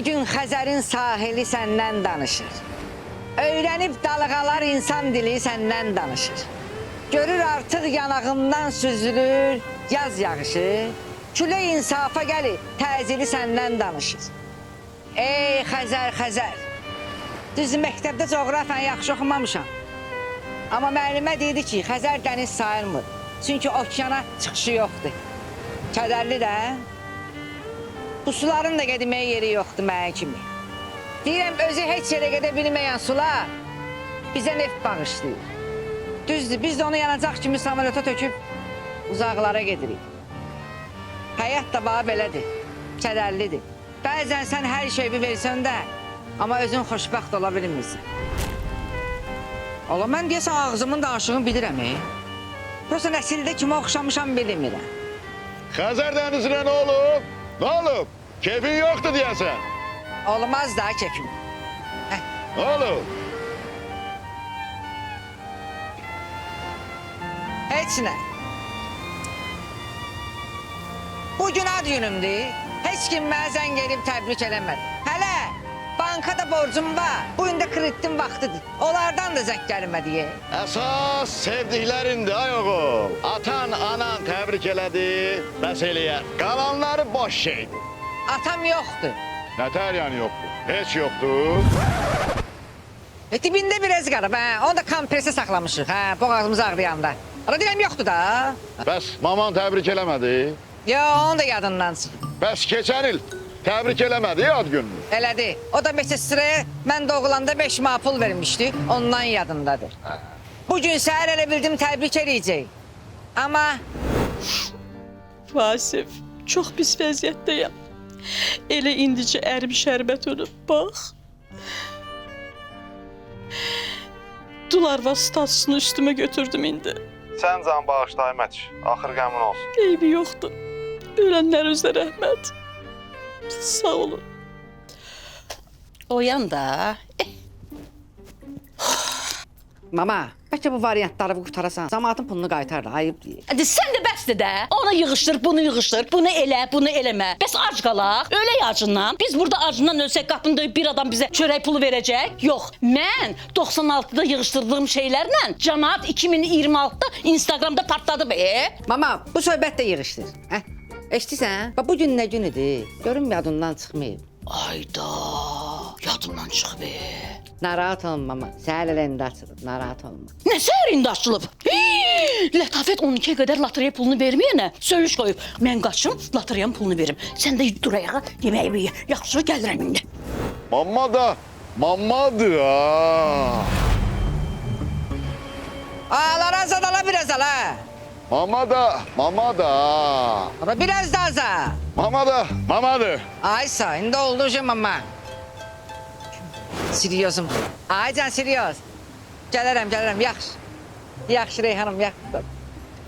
gün Xəzərin sahili səndən danışır. Öyrənib dalğalar insan dili səndən danışır. Görür artıq yanağımdan süzülür yaz yağışı. Külək insafa gəlir, təzili səndən danışır. Ey Xəzər, Xəzər. Düz məktəbdə coğrafiyanı yaxşı oxumamışam. Amma müəllimə dedi ki, Xəzər dəniz sayılmır. Çünki okeana çıxışı yoxdur. Kədərli də. Bu suların da gedməyə yeri yoxdur mənə kimi. Deyirəm, özü heç yerə gedə bilməyən sular bizə neft bağışlayır. Düzdür, biz də onu yanacaq kimi samolyota töküb uzaqlara gedirik. Həyat da bax belədir, kədərlidir. Bəzən sən hər şeyi versən də, amma özün xoşbəxt ola bilmirsən. Ola, mən deyəsən ağzımın da aşığını bilirəm. Prosta nəsildə kimə oxşamışam bilmirəm. Xəzər dənizinə nə olub? Nə olub? Keyfin yoxdur deyəsən. Olmaz da keyfim. Nə olub? Heç nə. Bugün ad günümdür. Heç kim mənə zəng edib təbrik eləmədi. Hələ bankada borcum var. Bu gün də kreditin vaxtıdır. Onlardan da zəng gəlmədi. Əsas sevdiklərindir ay oğul. Atan, anan təbrik elədi, bəs eləyər. Qalanları boş şeydir. Atam yoxdur. Nətər yəni yoxdur? Heç yoxdur. Dibində biraz qalıb, onu da kompresə saxlamışıq, boğazımız ağrıyanda. Ara deyirəm, yoxdur da. Bəs maman təbrik eləmədi? Yo, onu da yadından çıxıb. Bəs keçən il təbrik eləmədi ad gününü. Elədi. O da beşə sıraya mən doğulanda 5 manat pul vermişdi, ondan yadındadır. Bugün səhər elə bildim təbrik eləyəcək. Amma... Vasif, çox pis vəziyyətdəyəm. Elə indicə ərim şərbət ölüb, bax. Dular vasıtasını üstümə götürdüm indi. Sən can bağışlayım əç, axır qəmin olsun. Eybi yoxdur. Ölənlər özlə rəhmət. Sağ olun. Oyan da. Mama, bəlkə bu variantları qutarasan. Cəmaatın pulunu qaytar da, ayıb deyir. Hadi sən də bəsdir də. Onu yığışdır, bunu yığışdır. Bunu elə, bunu eləmə. Bəs ac qalaq. Öyle acından. Biz burada acından ölsək qapında bir adam bizə çörək pulu verəcək. Yox, mən 96'da yığışdırdığım şeylərlə cəmaat 2026'da Instagramda partladı be. Mama, bu söhbət də yığışdır. Eşitirsən? Bax, bugün nə günüdür? Görün yadından çıxmayıb. Ayda, yadımdan çıx be. Narahat olma mama. Səhər eləyində açılıb, narahat olma. Nə səhər indi açılıb? Lətafət 12'ye qədər lotereya pulunu verməyənə söyüş qoyub. Mən qaçım, lotereyanın pulunu verim. Sən də dur ayağa, yeməyi bir yaxşı gəlirəm indi. Mamma da, mammadır ha. Ağlar azad ala biraz ala. Mama da, mama da. Ama biraz da azad. Mama da, mamadır. Aysa, indi oldu hocam mama. Seriozum. Aycan seriyoz. Gələrəm, yaxşı. Yaxşı Reyhanım, yaxşı.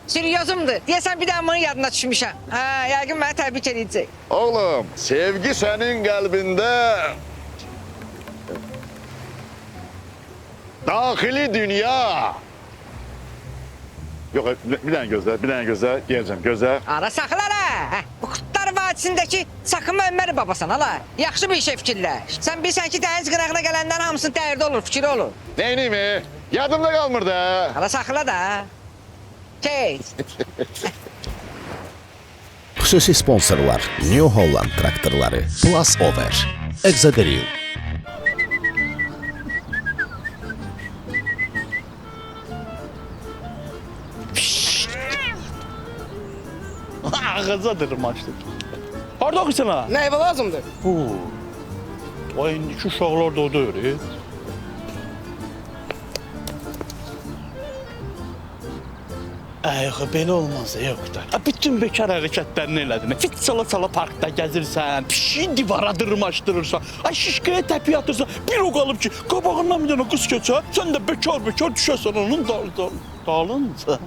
Seriozumdur. Deyəsən bir daha bunun yadına düşmüşəm. Yəqin mənə təbrik edəcək. Oğlum, sevgi sənin qəlbində daxili dünya. Yox, bir dənə gözlə, deyəcəm, gözlə. Ara saxılar ha. Bu Qurtlar Vadisindəki Sakın Ömər babasan hala. Yaxşı bir şey fikirləş. Sən bilsən ki, dəniz qırağına gələndən hamısının dərdi olur, fikri olur. Neyniyim? Yadımda qalmır da. Ara saxıla da. Keç. Xüsusi sponsorlar New Holland traktorları, Plus Over, Exaderil. Ağaca dırmaşdı. Harada oxuysan ha? Nə evə lazımdır? O indiki uşaqlar da o da öyrü. Ayıqı, belə olmaz ya Oqtay. Bütün bekar hərəkətlərini elədin. Fit çala parkda gəzirsən, pişiyi divara dırmaşdırırsan, şişkaya təpiyə atırsan, bir o qalıb ki, qabağından bir dənə qız keçər, sən də bekar düşəsən onun dalınca.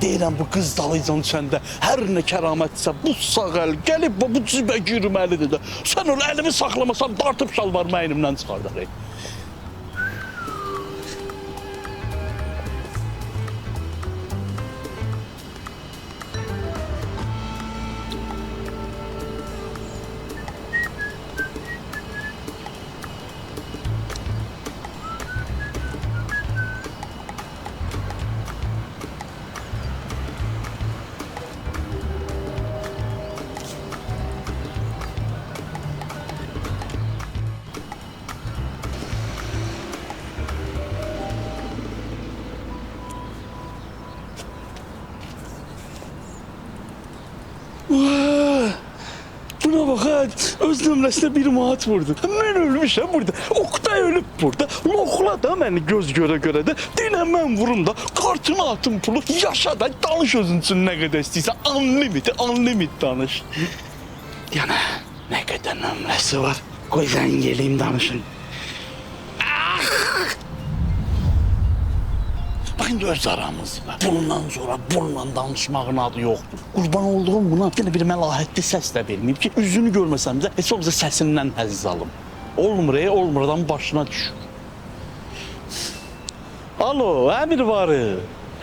deyirəm bu qız dalıcan səndə hər nə kəramətsə bu sağ əl gəlib bu cibə girməlidir də. Sən öyle əlimi saxlamasan dartıb şalvarımı əynimdən çıxardar. Buna bak hadi, öz nömrəsinə bir manat vurdu. Mən ölmüşəm burada, Oktay ölüb burada. Loxla da məni göz görə də, deyiləm mən vurum da, kartını atım pulu, yaşa da, danış özün üçün nə qədər istəyirsən, unlimit danış. Yəni, nə qədər nömrəsi var, qoy zəng eləyim danışın. Bax indi öz aramızda. Bundan sonra bununla danışmağın adı yoxdur. Qurban olduğum buna yenə bir məlahətli səs də verməyib ki, üzünü görməsəm də heç olmasa səsindən həzz alım. Olmur adam başına düşür. Alo, əmir varı.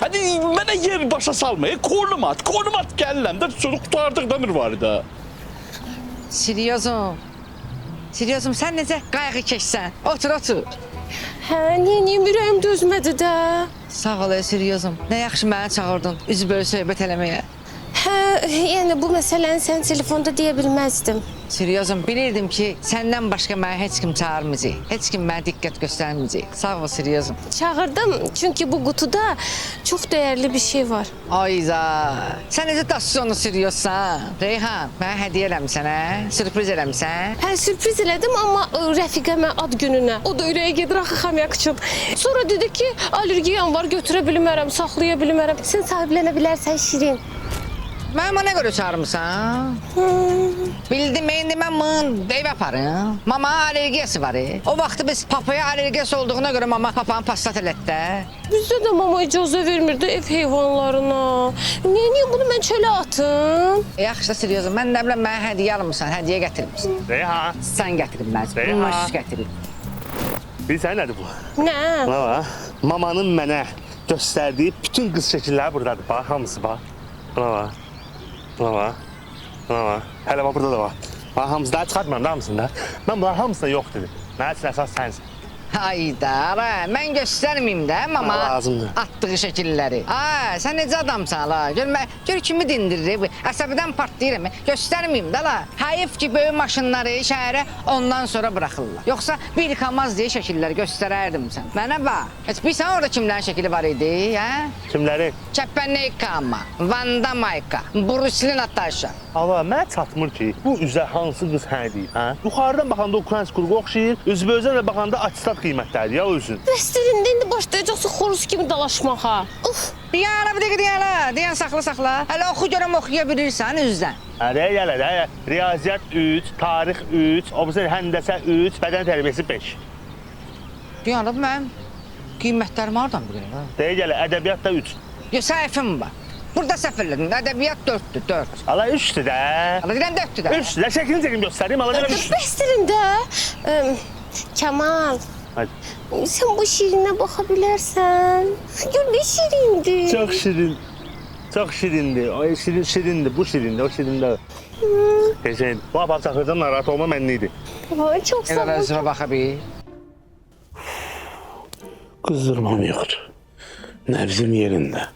Hadi mənə yer başa salma, konum at gəlirəm də, sonra qutardıq da əmir varı da. Siryozum, sən necə qayğı keçsən? Otur. Hə, niyə ürəyim dözmədi də? Sağ ol, Siryozum. Nə yaxşı məni çağırdın, üzü böyle söhbət eləməyə. Hə, yəni bu məsələni sən telefonda deyə bilməzdim. Siryozum, bilirdim ki, səndən başqa mənə heç kim çağırmayacaq. Heç kim mənə diqqət göstərməyəcək. Sağ ol, Siryozum. Çağırdım çünki bu qutuda çox dəyərli bir şey var. Ayza, sən necə daşsız onu Siryozsan? Reyhan, mənə hədiyyə eləmişsən, hə? Sürpriz eləmişsən? Hə, sürpriz elədim, amma rəfiqəmə ad gününə. O da ürəyə gedir axı xamyak üçün. Sonra dedi ki, allergiyam var, götürə bilmərəm, saxlaya bilmərəm. Sən sahiblənə bilərsən Şirin. Mənim ona görə çağırmısan? Bildim, indi mən bunu ev aparım. Mama allergiyası var. O vaxtı biz papaya allergiyası olduğuna görə mama papanı pastat elətdi də. Bizdə də mama icazə vermirdi ev heyvanlarına. Niyə bunu mən çölə atım? Yaxşı da Siryozum, mən nə biləm, mənə hədiyyə almışsan, hədiyyə gətirmişsən. Reyhan, Sən gətirib mən, Reyhan. bunu gətirib. bilirsən nədir bu? Nə? Buna bax, mamanın mənə göstərdiyi bütün qız şəkilləri buradadır, bax, hamısı bax. Buna bax. Hələ bax, burada da var. Bax, hamısı daha çıxartmıram da hamısını da. Mən bunların hamısına yox dedim. Mənə üçün əsas sənsin. Hayda, mən göstərməyim də mama Lazımdır. atdığı şəkilləri. Ay, sən necə adamsan la? Gör kimi dindirir bu. Əsəbdən partlayıram. Göstərməyim də la. Hayıf ki, böyük maşınları şəhərə ondan sonra buraxırlar. Yoxsa bir yıkamaz deyə şəkilləri göstərərdim sən. Mənə bax. Heç bilirsən orada kimlərin şəkili var idi, hə? Kimlərin? Çəpəneyka amma, Vanda Mayka, Bruslin Natasha. Allah, mənə çatmır ki, bu üzə hansı qız hə deyib, hə? Yuxarıdan baxanda Ukrayns qurğu oxşayır, üzbözdən də baxanda atistat qiymətləridir ya özün. Bəstərində indi başlayacaqsın xoruz kimi dalaşmağa. Uf! Deyələ, bir dəqiqə deyələ. Deyən saxla. Hələ oxu görəm oxuya bilirsən üzdən. Hələ, riyaziyyat 3, tarix 3, obser həndəsə 3, bədən tərbiyəsi 5. Deyələ, mən qiymətlərimi hardan bilirəm? Deyələ, ədəbiyyat da 3. Yox, səhifim var. Burada səhv elədim. Ədəbiyyat 4-dür, 4. Allah 3'dür də. Allah deyən 4-dür də. 3'dür də, şəklini çəkim göstəreyim, Allah deyəm 3'dür. Bəstərində Kemal, Hadi. sən bu şirinə baxa bilərsən. Gör nə şirindir. Çox şirin. Çox şirindir. O şirindir, bu şirindir, o şirindir. Geçen, bu apar çakırdan narahat olma mənliydi. Vay, çox sağ ol. Əvəzimə baxa bir. Qızdırmam yoxdur. Nəbzim yerində.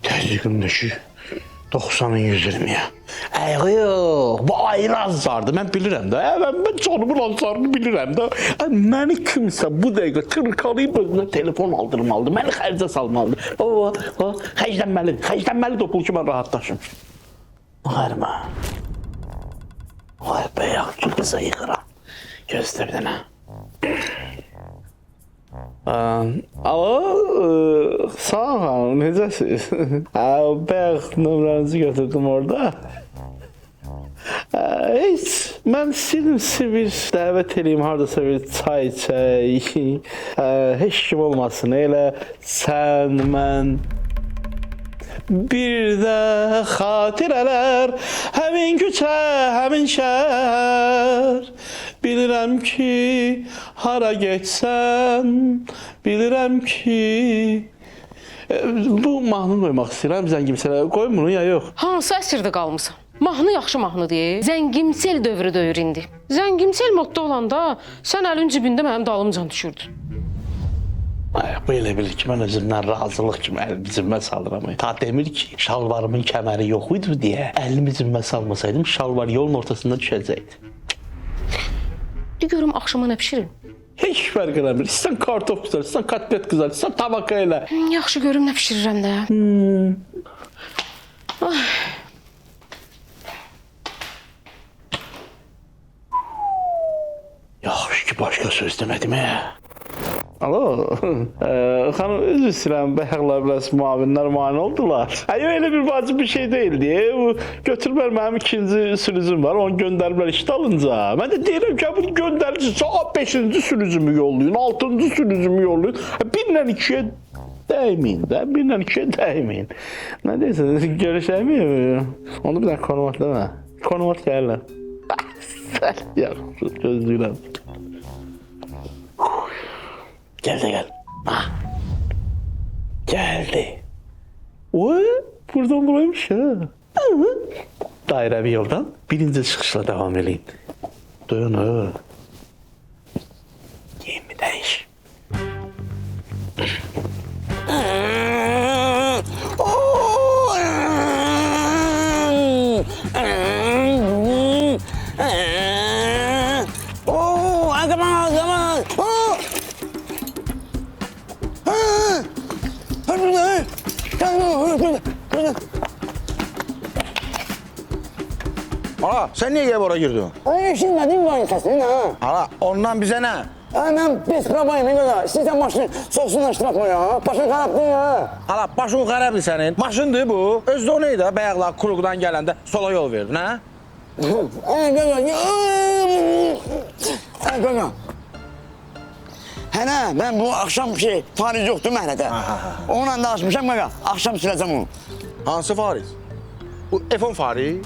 Təzyiqimdəki 90'ın 120'ye. Yox, bu ayrı azlardı. Mən bilirəm də. Mən canımın azlarını bilirəm də. Məni kimsə bu dəqiqə tırkalayıb özünə telefon aldırmalıdır. Məni xərcə salmalıdır. Xərclənməlidir o pul ki, mən rahatlaşım. Bağırma. Vay bəyək, ki qıza yıxıram. Gözlə bir dənə. Alo, sağ olun, necəsiniz? Bəyək nömrənizi götürdüm orada. Heç, mən sizi bir dəvət edeyim, haradasa bir çay içək. Heç kim olmasın, elə sən, mən. Bir də xatirələr, həmin küçə, həmin şəhər. Bilirəm ki, hara getsən, bilirəm ki. Bu mahnını qoymaq istəyirəm, zəngimsələ. Qoyun bunu ya yox? Hansı əsrdə qalmısan? Mahnı yaxşı mahnı deyil. Zəngimsel dövrü döyür indi. Zəngimsel modda olanda sən əlin cibində mənim dalımcan düşürdün. Ay, bu elə bilir ki, mən özümdən razılıq kimi əlimi cibimə salıram. Ta demir ki, şalvarımın kəməri yox idi deyə əlimi cibimə salmasaydım, şalvar yolun ortasında düşəcəkdi. De görüm axşama nə bişirin? Heç fərq eləmir. İstən kartof qızar, istən kotlet qızar, istən tabaka elə. Yaxşı görüm nə bişirirəm də. Yaxşı ki, başqa söz demədim. Alo, xanım, özür istəyirəm, bəyəqlər biraz müavinlər mani oldular. Yox, elə bir vacib bir şey deyildi. Bu götürüblər mənim ikinci sürücüm var, onu göndəriblər işdə alınca. Mən də deyirəm ki, bunu göndərirsə, 5-ci sürücümü yollayın, 6-cı sürücümü yollayın. 1-lə 2-yə dəyməyin də, 1-lə 2-yə dəyməyin. Nə deyirsən, görüşəmiyim? Onu bir dənə konumat demə. Konumat gəlirlər. Yaxşı, gözləyirəm. Geldi gel. Ha. Geldi. Oy, buradan buraymış ha. Dairəvi yoldan birinci çıxışla devam edin. Duyun ha. Yemi değiş. Hala, sen niye gelip oraya girdin? Ay eşitmedin var sesini ha. Hala, ondan bize ne? Ben pis babayım ne kadar. Sizden maşını soksunlaştırma ya. Başın karaptın ya. Hala, başın qarabdır senin. Maşındır bu. Özde o neydi? Bəyaqlar kuruqdan gələndə sola yol verdin, ha? Ay gaga. Ay gaga. Hənə, ben bu akşam Fariz yoktu məhnətə. Onunla danışmışam gaga. Akşam siləcəm onu. Hansı Fariz? Bu F10 Fariz.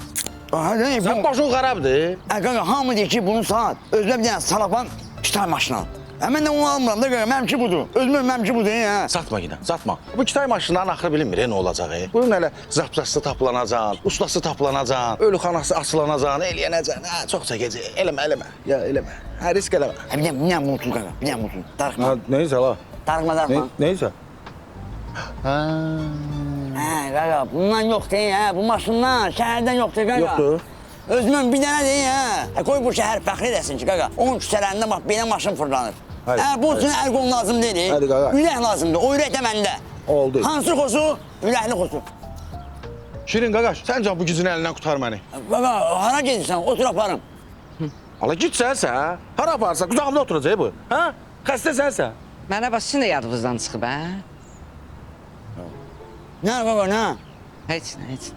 Hadi, Sen başın qarabdır. Ay gaga, hamı deyir ki bunu saat. Özümə bir dənə salapan kitay maşına. Mən də onu almıram da gaga, mənimki budur. Özümə mənimki budur ya. Satma yine, satma. Bu kitay maşından axırı bilinmir, ne olacaq? Bunun elə zapçası taplanacaq, ustası taplanacaq, ölü xanası asılanacaq, eləyənəcək. Ha, çox çəkəcək. Eləmə. Ya eləmə. Ha, risk eləmə. Bir dənə mutul gaga, bir dənə mutul. Darıxma. Neysə la? Darıxma. Neysə? Ha. Hə, qaqa, bundan yox deyil, hə, bu maşından, şəhərdən yoxdur, qaqa. Yoxdur. Özümün bir dənə deyil, hə. Qoy bu şəhər fəxr edəsin ki, qaqa. Onun küçələrində bax, belə maşın fırlanır. Hadi. Hə, bu üçün əlqon lazım deyil. Hadi, qaqa. Ürək lazımdır, o ürək də məndə. Oldu. Hansı xosu, ürəkli xosu. Şirin qaqaş, səncə bu gücün əlindən qutar məni? Qaqa, hara gedirsən, otur aparım. Hala git sənsə, hara aparsa, qucağımda oturacaq bu. Ha? Xəstə sənsə. Mənə bax, sizin də yadınızdan çıxıb, hə? Nə, qaqa, nə? Heç nə, heç nə.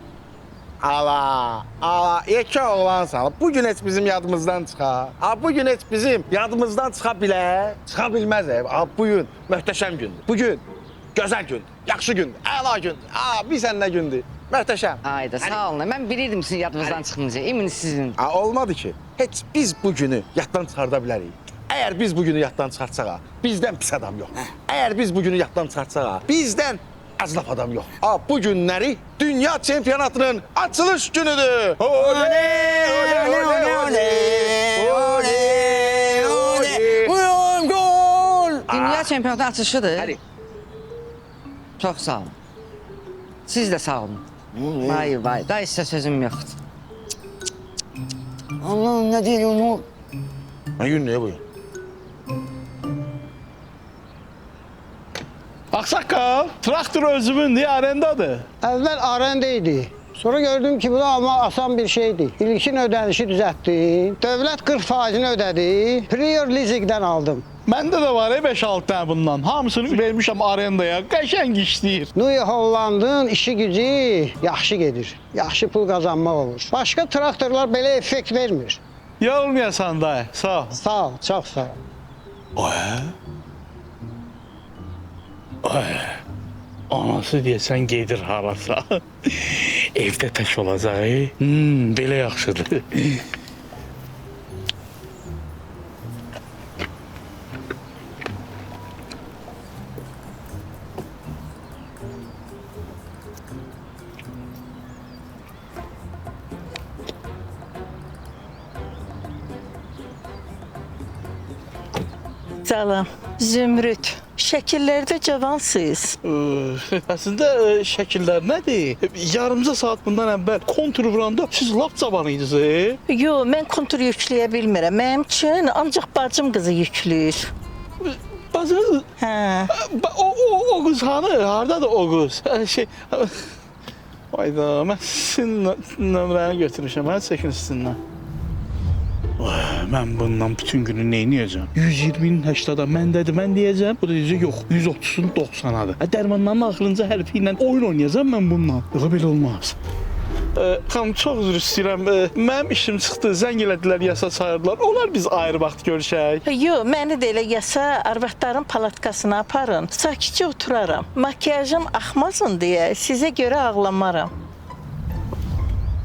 Ala, yekə oğlansan. Bu gün heç bizim yadımızdan çıxa. Bu gün heç bizim yadımızdan çıxa bilər. Çıxa bilməz. Bu gün möhtəşəm gündür. Bu gün gözəl gündür, yaxşı gündür, əla gündür. Bir səndə gündür. Möhtəşəm. Hayda, sağ olun. Mən bilirdim sizin yadınızdan çıxmayacaq. Emin sizin. Olmadı ki. Heç biz bu günü yaddan çıxarda bilərik. Əgər biz bu günü yaddan çıxartsaq, bizdən pis adam yox. Əgər biz bu günü yaddan çıxartsaq, bizdən əzlaf adam yox. Bu günləri dünya çempionatının açılış günüdür. Dünya çempionatı açılışıdır. Hadi. Çox sağ olun. Siz də sağ olun. Vay, daha sizə sözüm yoxdur. Allah'ım ne diyor onu? Ne gün ne bu ya? Aksaqqal, traktor özümündür, arendadır. Əvvəl arenda idi. Sonra gördüm ki, bu da amma asan bir şeydir. İlkin ödənişi düzəltdim. Dövlət 40%-ni ödədi. Prior leasingdən aldım. Məndə də var 5-6 dənə bundan. Hamısını vermişəm arendaya. Qəşəng işləyir. New Hollandın işi gücü yaxşı gedir. Yaxşı pul qazanmaq olur. Başqa traktorlar belə effekt vermir. Yorulmayasan da. Sağ ol. Sağ ol, çox sağ ol. Anası deyəsən gedir harasa. Evdə tək olacaq. Belə yaxşıdır. Salam. Zümrüd. Şəkillərdə cavansınız. Əslində şəkillər nədir? Yarımca saat bundan əvvəl kontur vuranda siz lap cavan idiniz. Yo, mən kontur yükləyə bilmirəm. Mənim üçün ancaq bacım qızı yükləyir. Bazınız? Hə. O qız hanı? Hardadır o qız? Hayda, mən sizin nömrəni götürmüşəm. Hə, çəkin sizinlə. Mən bundan bütün günü neyniyəcəm? 120-nin 80-a məndədir, mən deyəcəm. Bu da deyəcək, yox, 130-un 90-adır. Dərmanların axırıncı hərfi ilə oyun oynayacam mən bundan. Yox, belə olmaz. Xanım, çox üzr istəyirəm. Mənim işim çıxdı, zəng elədilər, yasa çağırdılar. Onlar biz ayrı vaxt görüşək. Yo, məni də elə yasa arvadların palatkasına aparın. Sakitcə oturaram. Makiyajım axmasın deyə sizə görə ağlamaram.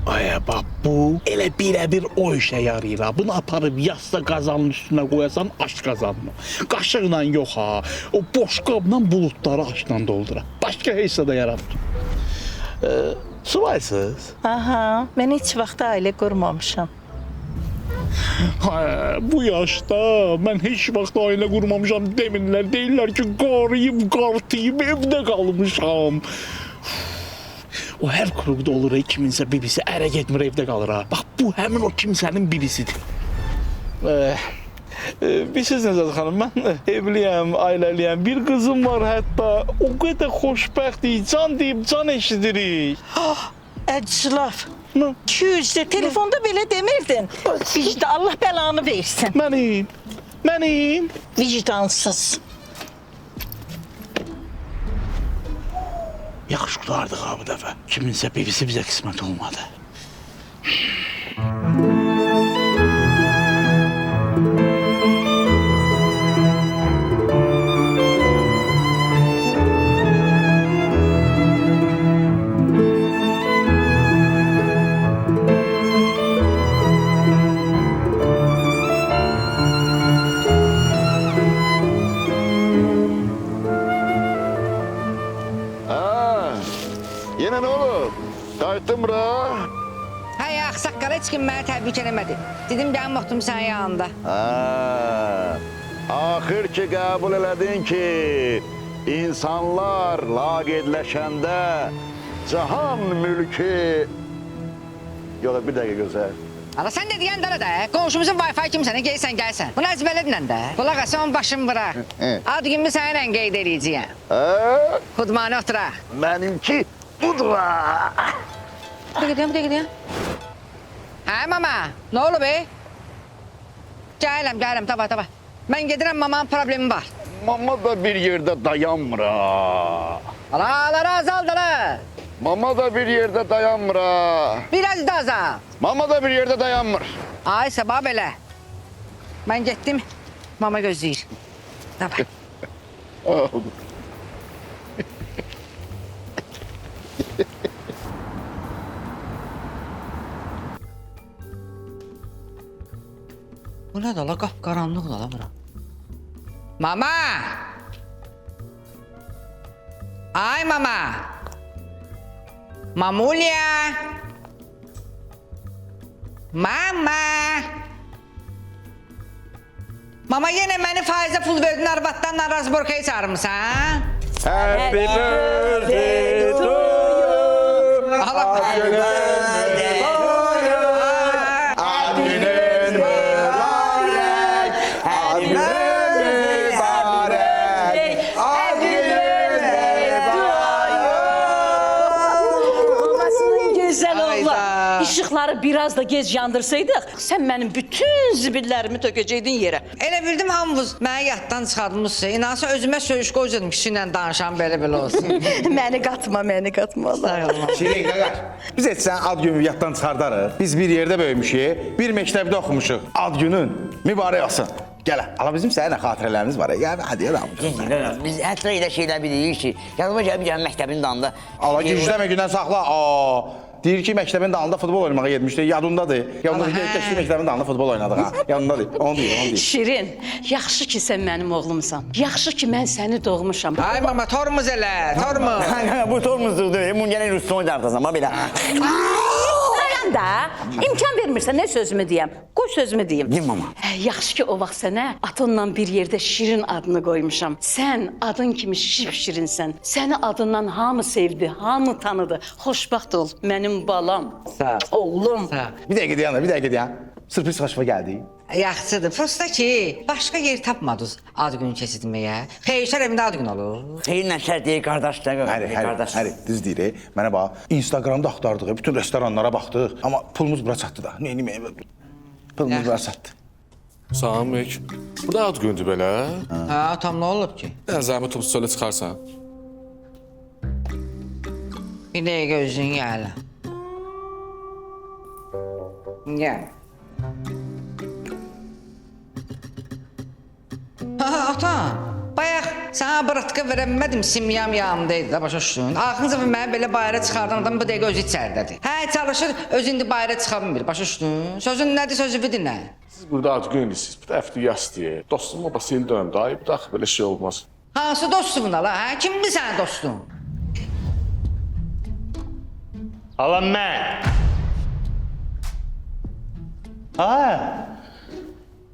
Ay, bax, bu elə birə-bir o işə yarayır ha. Bunu aparıb yasda qazanın üstünə qoyasan, aş qazanma. Qaşıqla yox ha. O boş qabla buludları aşla doldura. Başqa heç də yaramır. Suvaysız? Aha, mən heç vaxt ailə qurmamışam. Bu yaşda mən heç vaxt ailə qurmamışam demirlər. Deyirlər ki, qarıyım, qartıyım, evdə qalmışam. O hər kuruqda olur, kiminsə bibisi ərə getmir, evdə qalır ha. Bax, bu həmin o kimsənin bibisidir. Bilirsiniz necədir xanım, mən evliyəm, ailəliyəm, bir qızım var hətta. O qədər xoşbəxtdik, can deyib, can eşidirik. Əclaf. 200'de telefonda belə demirdin. Vicdan, Allah belanı versin. Mənim. Vicdansız. Yaxşı qulardıq ha bu dəfə. Kiminsə bibisi bizə qismət olmadı. Yenə nə olub? Qayıtdım bura. Hay axsaqqal heç kim məni təbrik eləmədi. Dedim gəlin vaxtım sənin yanında. Axır ki qəbul elədin ki, insanlar laqeydləşəndə cahan mülkü... Yola bir dəqiqə gözəl. Ana sən də deyən dana da, qonşumuzun Wi-Fi kimsənə gəlsən, gəlsən. Bunu əzbələdinən də. Qulaq as, onun başını bıraq. Ad günümü səninlə qeyd eləyəcəyəm. Xudmanı oturaq. Mənimki budur ha. Bu dəqiqə. Hə, mama, nə olub be? Gələm, tava. Mən gedirəm, mamanın problemi var. Mama da bir yerdə dayanmır ha. Alaları azaldı la. Mama da bir yerdə dayanmır ha. Biraz da azal. Mama da bir yerdə dayanmır. Ay sabah belə. Mən getdim, mama gözləyir. Tava. Bu nə də la, qapqaranlıq da la bura. Mama! Ay mama! Mamulya! Mama! Mama yenə məni faizə pul verdin, arvaddanla razborkaya çağırmısan? Happy birthday to you. Happy birthday to you. Adının mübarək, adının mübarək, adının mübarək. Gözəl Ayda. Allah. İşıqları biraz da gec yandırsaydıq, sən mənim bütün zibillərimi tökəcəydin yerə. Elə bildim hamınız məni yaddan çıxartmışsınız. İnansa özümə söyüş qoyacaqdım kişiyle danışan belə olsun. Məni qatma Allah. Sağ olun. Şirin qaqaş, biz heç sən ad günü yaddan çıxardarıq. Biz bir yerdə böyümüşük, bir məktəbdə oxumuşuq. Ad günün mübarək olsun. Gəl. Ala bizim səninlə xatirələrimiz var. Gəl, hadi ya. Biz hətta elə şeylər bilirik ki, yanıma gəlib gələn məktəbin danında. Ala gücləmə gündən saxla. Deyir ki, məktəbin dalında futbol oynamağa getmişdi. Yadındadır. Yadındadır ki, keçdi məktəbin dalında futbol oynadık ha. Yadındadır. Onu deyir. Şirin, yaxşı ki sən mənim oğlumsan. Yaxşı ki mən səni doğmuşam. Ay mama, tormuz elə, tormuz. Bu tormuzluqdur. Bunun gələn rüstonu dartasan, belə. Dayan da, imkan vermirsən, nə sözümü deyəm? Qoy sözümü deyim. Deyim mama. Yaxşı ki o vaxt sənə atonla bir yerdə Şirin adını qoymuşam. Sən adın kimi şirinsən. Səni adından hamı sevdi, hamı tanıdı. Xoşbaxt ol, mənim balam. Sağ ol. Oğlum. Sağ ol. Bir dəqiqə dayan, bir dəqiqə dayan. Sürpriz xoşuma gəldi. Yaxşıdır. Prosta ki, başqa yer tapmadınız ad günü keçirməyə. Xeyşər evində ad günü olur. Xeyirlə şər deyir, qardaşlar. Həri, düz deyir. Mənə bax, Instagramda axtardıq, bütün restoranlara baxdıq. Amma pulumuz bura çatdı da. Neyniməyəm? Pulumuz bura çatdı. Samik, bu da ad gündür belə. Ha, tam nə olub ki? Zəhmət topuz söyle çıxarsan. Bir dəqiqə özün gəl. Gəl. Ata, bayaq sənə bıratka verəmədim, simyam yanımdaydı da, başa düşdün. Axırıncı dəfə məni belə bayıra çıxardan adam bu dəqiqə özü içərdədir. Hə, çalışır, özü indi bayıra çıxa bilmir, başa düşdün. Sözün nədir, sözü dinlə. Siz burada ad gündürsünüz, bir də əfti yas deyə. Dostum babası il dönümdə, ay bir daha belə şey olmaz. Hansı dostun ala, hə? Kimdir sənin dostun? Ala mən.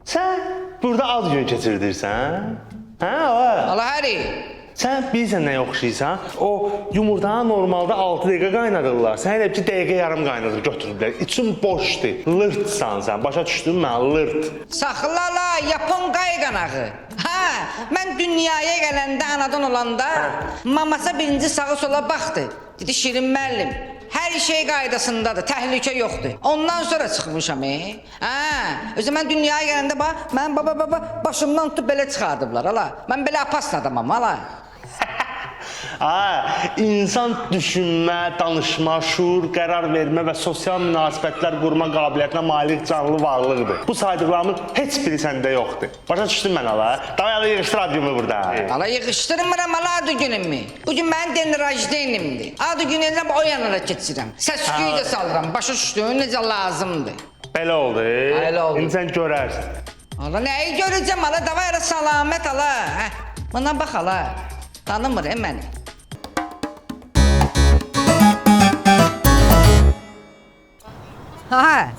Sən burada ad günü keçirdirsən? Ala Həri. Sən bilirsən nəyə oxşayırsan? O yumurtanı normalda 6 dəqiqə qaynadırlar. Sən elə bir dəqiqə yarım qaynadır götürüblər. İçin boşdur. Lırtsan sən. Başa düşdün mən? Lırt. Saxla la, yapon qayğanağı. Hə, mən dünyaya gələndə anadan olanda mamasa birinci sağa sola baxdı. Dedi Şirin müəllim, hər şey qaydasındadır, təhlükə yoxdur. Ondan sonra çıxmışam. Özü mən dünyaya gələndə bax, mən başımdan tutub belə çıxardıblar ala. Mən belə apasın adamam ala. İnsan düşünmə, danışma, şuur, qərar vermə və sosial münasibətlər qurma qabiliyyətinə malik canlı varlıqdır. Bu saydıqlarımın heç biri səndə yoxdur. Başa düşdün mən ala? Davayla yığışdır adyumu burada. Ala yığışdırmıram ala adı günümü. Bugün mənim denirajdenimdir. Adı günündən o yanına keçirəm. Səs-küyü də salıram. Başa düşdün, necə lazımdır. Belə oldu. Belə oldu. İndi sən görərsən. Ala nəyi görəcəm ala? Davayla salamət ala. Buna bax ala. Tanımır məni. Ha,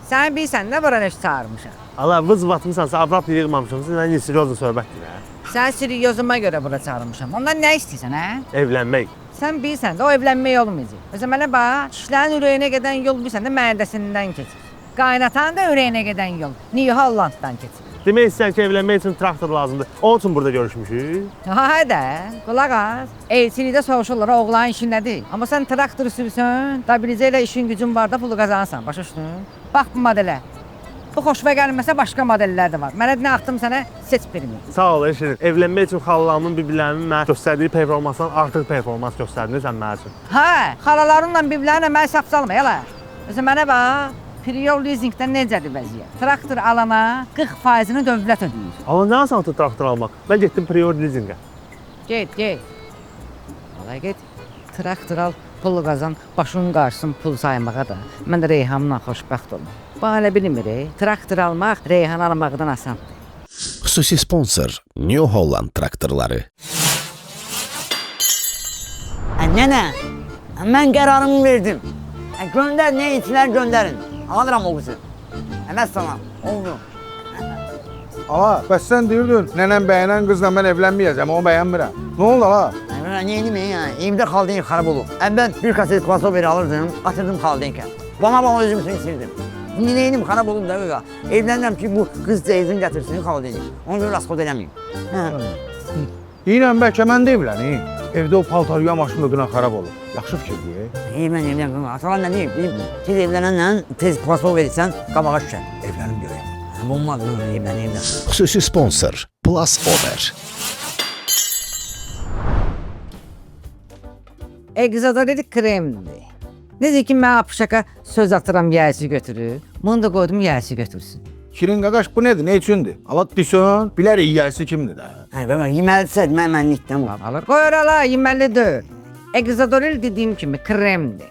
sən bilsən nə bura neç çağırmışam? Allah vız batmısansa abrap yığmamışam. Sən seriozun söhbətdir hə? Sən seriozuma görə bura çağırmışam. Ondan nə istəyirsən hə? Evlənmək. Sən bilsən də o evlənmək olmayacaq. Özə mənə bax, kişilərin ürəyinə gedən yol bilsən də mədəsindən keçir. Qaynatan da ürəyinə gedən yol New Hollanddan keçir. Demək istəyirsən ki, evlənmək üçün traktor lazımdır. Onun üçün burada görüşmüşük. Ha də, qulaq as. Elçilikdə soruşurlar oğlanın işi nədir? Amma sən traktor sürsən, da biləcə ilə işin gücün var da pulu qazanırsan, başa düşdün? Bax bu modelə. Bu xoşuma gəlməsə başqa modellər də var. Mənə nə atdım sənə, seç birini. Sağ ol Şirin. Evlənmək üçün xalalarımın bir-birlərinin mənə göstərdiyi performansdan artıq performans göstərdin mənim üçün. Hə, xalalarınla bir-birlərinə mənə saf salma, yala. Özə mənə bax. Prior leasingdən necədir vəziyyət? Traktor alana 40%-ni dövlət ödəyir. Amma nə asandır traktor almaq? Mən getdim prior leasingə. Get. Valla get. Traktor al, pul qazan, başın qarşısın pul saymağa da. Mən də Reyhanla xoşbəxt olum. Bax elə bilmir, traktor almaq Reyhan almaqdan asandır. Xüsusi sponsor New Holland traktorları. Nənə, mən qərarımı verdim. Göndər, nə itilər göndərin. Alıram o qızı. Əməz sana, oldu. Ala, bəs sən deyirdin, nənəm bəyənən qızla mən evlənməyəcəm, onu bəyənmirəm. Nə oldu ala? Neyini ya? Evdə xaldeyn xarab olub. Əvvəl bir kaset crossover alırdım, atırdım xaldeynə. Bana özüm üçün istirdim. İndi neynim xarab olub da qaqa. Evlənirəm ki, bu qız ceyizin gətirsin xaldeyni. Onu görə raskod eləməyim. Deyirəm, bəlkə mən də evləniyim. Evdə o paltarıya maşın ödünə xarab olur. Yaxşı fikirdir. Mən evlənirəm. Atalar nə deyib? Tez evlənənlə tez crossover verirsən, qabağa düşər. Evlənim görəyim. Olmadı, evlənəyim də. Xüsusi sponsor Plus Over. Exodorik kremdir. Necə ki, mən apışaka söz atıram, yəyəsi götürür. Bunu da qoydum, yəyəsi götürsün. Şirin qaqaş bu nədir? Nə üçündür? Avat düşün, bilərik yiyəsi kimdir də. Hə, baba, yeməlisə mənlikdən var. Alır. Qoy orala, yeməlidir. Exodoril dediyim kimi kremdir.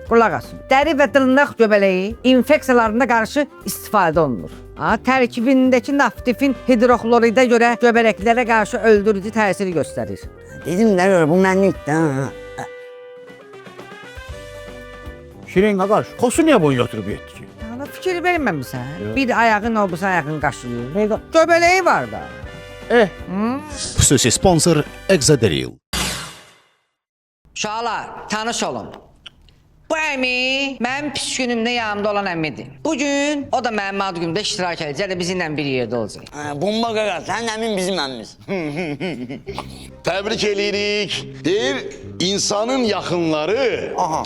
Qulaq asın. Dəri və dırnaq göbələyi infeksiyalarına qarşı istifadə olunur. Tərkibindəki naftifin hidroxloridə görə göbələklərə qarşı öldürücü təsiri göstərir. Dedim də bu mənlikdən. Şirin qaqaş, xosu niyə bunu götürüb getdi ki? Fikir verməmisən. Bir ayağın olbusa ayağın qaşıyır. Göbələyi var da. Xüsusi sponsor Exaderil. Uşaqlar, tanış olun. Bu əmi mənim pis günümdə yanımda olan əmidir. Bugün o da mənim ad günümdə iştirak edəcək və bizimlə bir yerdə olacaq. Bomba qaqaş, sənin əmin bizim əmimiz. Təbrik eləyirik. Deyir, insanın yaxınları... Aha.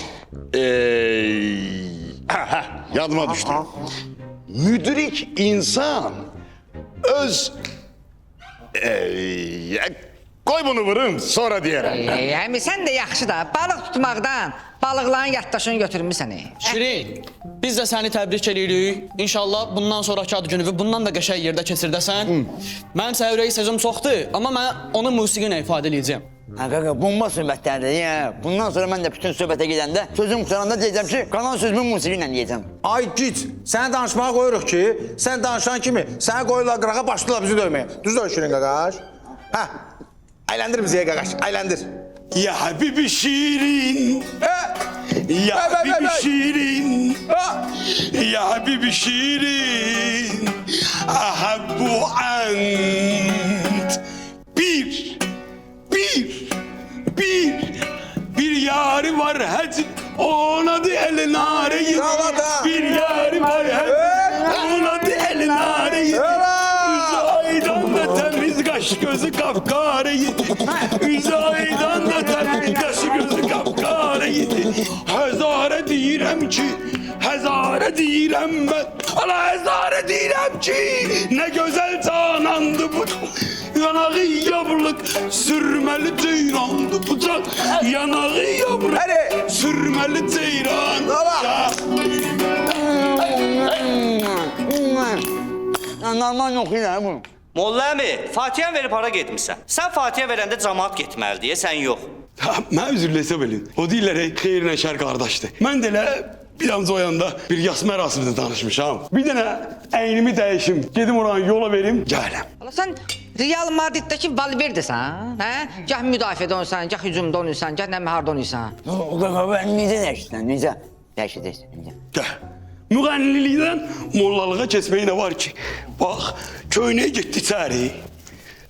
Yadıma düşdü. Müdrik insan öz... Qoy bunu vurun, sonra deyərəm. Əmi, sən də yaxşı da balıq tutmaqdan balıqların yaddaşını götürmüsən. Şirin, biz də səni təbrik edirik. İnşallah bundan sonraki ad günü bundan da qəşəng yerdə keçirdəsən. Mənim səhv sözüm çoxdur, amma mən onu musiqi ilə ifadə edəcəyəm. Qaqa, bomba söhbətlərdir ya. Bundan sonra mən də bütün söhbətə gedəndə sözüm qutaranda deyəcəm ki, qalan sözümü musiqi ilə deyəcəm. Ay gic, səni danışmağa qoyuruq ki, sən danışan kimi səni qoyurlar qırağa, başlayırlar bizi döyməyə. Düzdür Şirin qaqaş? Hə, əyləndir bizi qaqaş, əyləndir. Ya Habibi Şirin. Ya Habibi Şirin. Ya Habibi Şirin. Ahabbu ant. Bir yari var hacı. Ona da elin arayı. Bir yari var hacı. Ona da elin arayı. Uzaydan da temiz kaş gözü kapkarayı. Uzaydan da temiz kaş gözü kapkarayı. Hezare deyirəm ki, hezare deyirəm ben. Ala hezare deyirəm ki, ne güzel canandı bu. Yanağı yavruluk, sürmeli ceyrandı bıçak. Yanağı yavruluk, sürmeli ceyran. Normal oxuyur bunu. Molla əmi, Fatihə verib hara getmirsən? Sən Fatihə verəndə cəmaat getməlidir, sən yox. Mən üzürləsə bilin. O deyirlər, xeyrinə şər qardaşdır. Mən də elə bir an oyanda bir yas mərasimində danışmışam. Bir dənə əynimi dəyişim, gedim oranı yola verim, gələm. Sən Real Madriddəki Valverdesən, hə? Gah müdafiədə oynusan, gah hücumda oynusan, gah nə harda oynusan. O qaqa, necə dəyişsən, necə? Dəyişəcəksən, necə? Gəl. Müğənnilikdən mollalığa keçməyi nə var ki? Bax, köynəyə getdi içəri.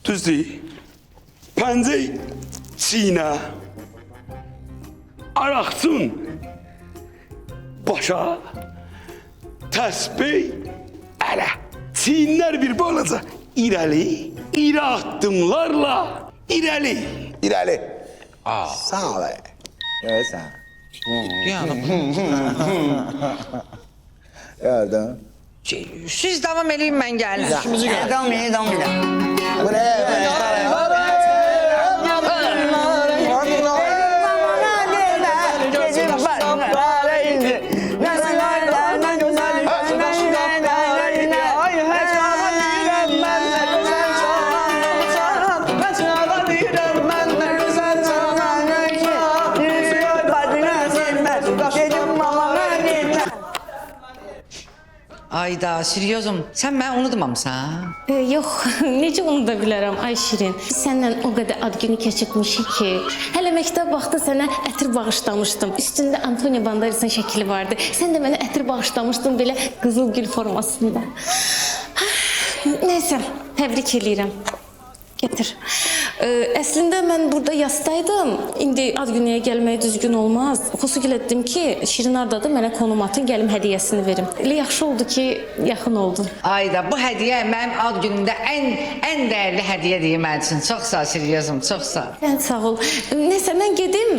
Düzdür? Pəncək, çiynə, araqçın, başa, təsbih, ələ. Çiynlər bir balaca irəli, iri addımlarla irəli. İrəli. Sağ ol. Görsən. Yardım. Siz davam eləyin, mən gəlim. Davam edin. Ayda, seriozum, sən məni unutmamısan? Yox, necə unuda bilərəm ay Şirin. Biz səndən o qədər ad günü keçirmişik ki, hələ məktəb vaxtı sənə ətir bağışlamışdım. Üstündə Antonio Banderas'ın şəkli vardı. Sən də mənə ətir bağışlamışdın belə qızıl gül formasında. Nəysə, təbrik eləyirəm. Getir. Əslində mən burada yastaydım. İndi ad günüyə gəlmək düzgün olmaz. Xoşgul etdim ki, Şirin ardadır, mənə konum atın, gəlim hədiyyəsini verim. Elə yaxşı oldu ki, yaxın oldun. Ayda, bu hədiyyə mənim ad günümdə ən dəyərli hədiyyədir mənim üçün. Çox sağ ol, seriozum, çox sağ ol. Sən sağ ol. Nəysə, mən gedim.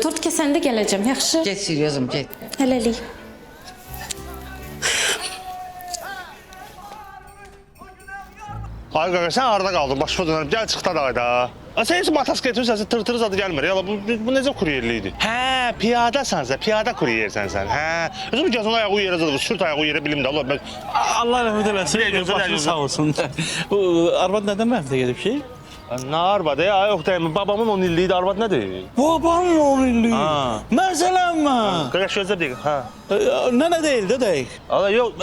Tort kəsəndə gələcəm, yaxşı? Get, seriozum, get. Hələlik. Ay qaqa, sən harada qaldın? Başıma dönərəm. Gəl çıx da dayda. Sən heç motosikletin səsi tır-tır zadı gəlmir. Ya bu necə kuryerli idi? Hə, piyadasan sən, piyada kuryersən sən. Hə. Özüm gözün ayağı yerə zadı, sürt ayağı yerə bilim də. Allah rəhmət eləsin. Başın sağ olsun. Bu arvad nədən məfdə gedib ki? Nə arvad ya? Yox deyim, babamın 10 illiyi də arvad nədir? Babanın 10 illiyi. Məsələnmə. Qardaş gözlə bir dəqiqə. Hə. Nənə deyil də deyik. Allah yox,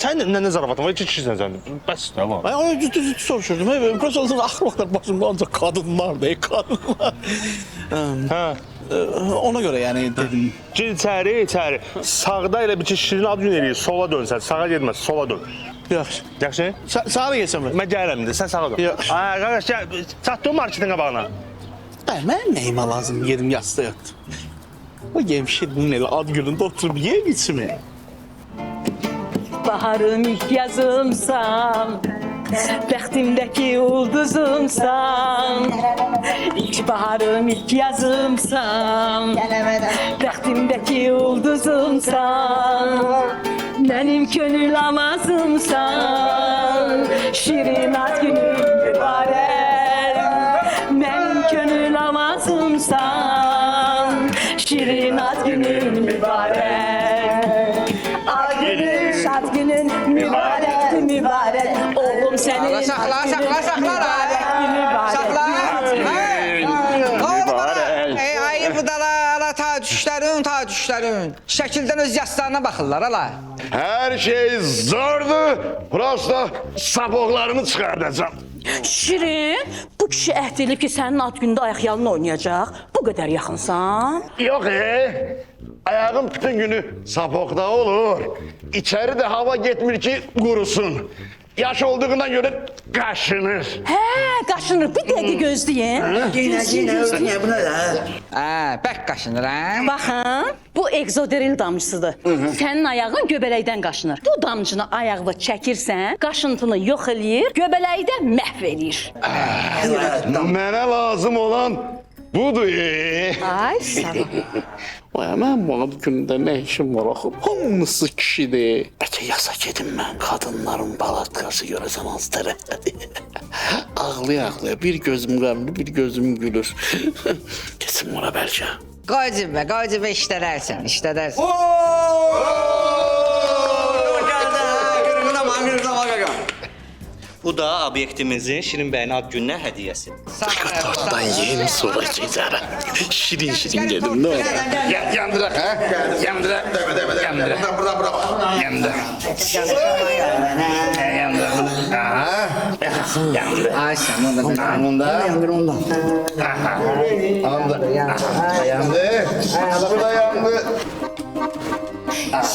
sən nə zarafatın var? İki kişisən sən. Bəs tamam. Ay onu ciddi soruşurdum. Prosta olsun axır vaxtlar başımda ancaq qadınlar deyil, qadınlar. Hə. Ona görə yəni dedim. Gir içəri. Sağda elə bir ki şirin ad gün eləyir, sola dönsən. Sağa getməz, sola dön. Yaxşı. Yaxşı? Sağa da geçsəm mən. Mən gəlirəm indi, sən sağa dön. Yaxşı. Ay, qardaş gəl, çatdın marketin qabağına. Mən nəyimə lazım yedim yasda yatdım. O gemşirin elə ad günündə oturub yeyib içimi. Baharım ilk yazımsan, bəxtimdəki ulduzumsan. İlk baharım ilk yazımsan, bəxtimdəki ulduzumsan. Mənim könül amazımsan, şirin ad günüm mübarək. Mənim könül amazımsan, şirin ad günüm mübarək. Ad günün, şad günün mübarəkdir mübarək. Oğlum sənin Saxla. Ay budala ta düşlərin. Şəkildən öz yaslarına baxırlar ala. Her şey zordu. Prosta sapoklarını çıkartacağım. Şirin, bu kişi əhd edib ki, sənin ad gündə ayaqyalın oynayacaq. Bu qədər yaxınsan. Yok ayağım bütün günü sapokta olur. İçeri de hava getmir ki kurusun. Yaş olduğuna göre kaşınır. Hə, qaşınır. Bir dəqiqə gözləyin. Giyinə, bu nə də? Bək qaşınır ha. Baxın, bu egzoderil damcısıdır. Sənin ayağın göbələkdən qaşınır. Bu damcını ayağına çəkirsən, qaşıntını yox eləyir, göbələyi də məhv eləyir. Mənə lazım olan budur. Ay, sağ ol. Mən bu ad günündə nə işim var axı? Hamısı kişidir. Bəlkə yasa gedim mən. Qadınların palatkası görəsən az tərəfdədir. Ağlaya-ağlaya bir gözüm qəmli, bir gözüm gülür. Kesin buna bəlkə. Qoy cibə işlədərsən. Bu da obyektimizin Şirin bəyin ad gününə hədiyyəsi. Tortdan yeyim sonra keçərəm. Şirin dedim, nə olur? Yandırak ha? Yandırak. Yandırak. Ay sen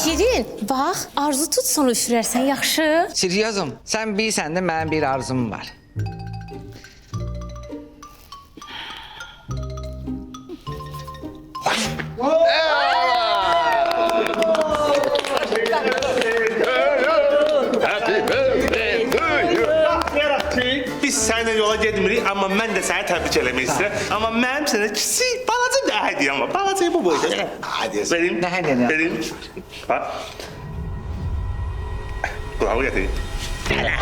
Şirin, bax, arzu tut sonra üfürərsən, yaxşı? Siryozum, sən bilsən də mənim bir arzum var. Biz səninlə yola getmirik, amma mən də səni təbrik eləmək istəyirəm. Amma mənim sənə kiçik, balaca bir hədiyyəm var. Balaca bu boyda. Hədiyyəsi. Verim. Nə hədiyyən? Verim. Bax. Qulağı gətir. Hələ.